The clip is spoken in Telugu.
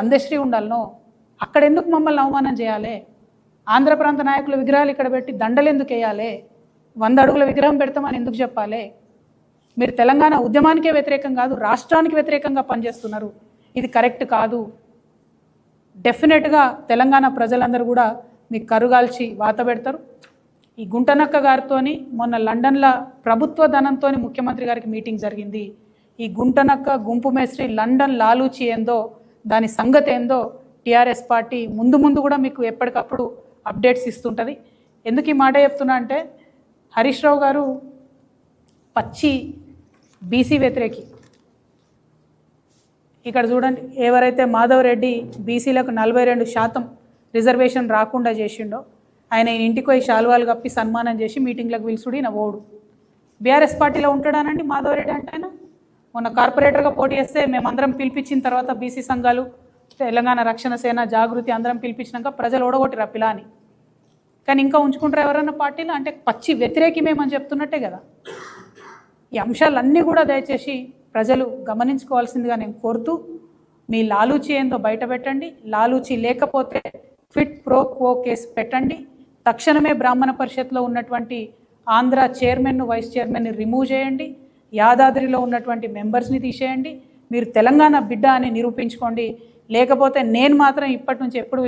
అందశ్రీ ఉండాలనో అక్కడ ఎందుకు మమ్మల్ని అవమానం చేయాలి? ఆంధ్ర ప్రాంత నాయకుల విగ్రహాలు ఇక్కడ పెట్టి దండలు ఎందుకు వేయాలి? 100 అడుగుల విగ్రహం పెడతామని ఎందుకు చెప్పాలి? మీరు తెలంగాణ ఉద్యమానికే వ్యతిరేకం కాదు, రాష్ట్రానికి వ్యతిరేకంగా పనిచేస్తున్నారు. ఇది కరెక్ట్ కాదు. డెఫినెట్గా తెలంగాణ ప్రజలందరూ కూడా మీకు కరుగాల్చి వాత పెడతారు. ఈ గుంటనక్క గారితో మొన్న లండన్లో ప్రభుత్వ ధనంతో ముఖ్యమంత్రి గారికి మీటింగ్ జరిగింది. ఈ గుంటనక్క గుంపు మేస్త్రి లండన్ లాలూచి ఏందో, దాని సంగతి ఏందో టీఆర్ఎస్ పార్టీ ముందు కూడా మీకు ఎప్పటికప్పుడు అప్డేట్స్ ఇస్తుంటుంది. ఎందుకు ఈ మాట చెప్తున్నా అంటే, హరీష్ రావు గారు పచ్చి బీసీ వ్యతిరేకి. ఇక్కడ చూడండి, ఎవరైతే మాధవ్ రెడ్డి బీసీలకు 42% రిజర్వేషన్ రాకుండా చేసిండో ఆయన ఇంటికి పోయి శాలువాలు కప్పి సన్మానం చేసి మీటింగ్లకు పిలుచుడి నా ఓడు. బీఆర్ఎస్ పార్టీలో ఉంటాడానండి మాధవ్ రెడ్డి అంటే. ఆయన మొన్న కార్పొరేటర్గా పోటీ చేస్తే మేమందరం పిలిపించిన తర్వాత బీసీ సంఘాలు, తెలంగాణ రక్షణ సేన, జాగృతి అందరం పిలిపించినాక ప్రజలు ఓడగొట్టిరా పిలాని. కానీ ఇంకా ఉంచుకుంటారు ఎవరన్నా పార్టీలో అంటే పచ్చి వ్యతిరేకమేమని చెప్తున్నట్టే కదా. ఈ అంశాలన్నీ కూడా దయచేసి ప్రజలు గమనించుకోవాల్సిందిగా నేను కోరుతూ, మీ లాలూచి ఏందో బయట పెట్టండి. లాలూచి లేకపోతే క్విట్ ప్రో క్వో కేసు పెట్టండి. తక్షణమే బ్రాహ్మణ పరిషత్లో ఉన్నటువంటి ఆంధ్ర చైర్మన్ను, వైస్ చైర్మన్ని రిమూవ్ చేయండి. యాదాద్రిలో ఉన్నటువంటి మెంబర్స్ని తీసేయండి. మీరు తెలంగాణ బిడ్డ అని నిరూపించుకోండి. లేకపోతే నేను మాత్రం ఇప్పటి నుంచి ఎప్పుడు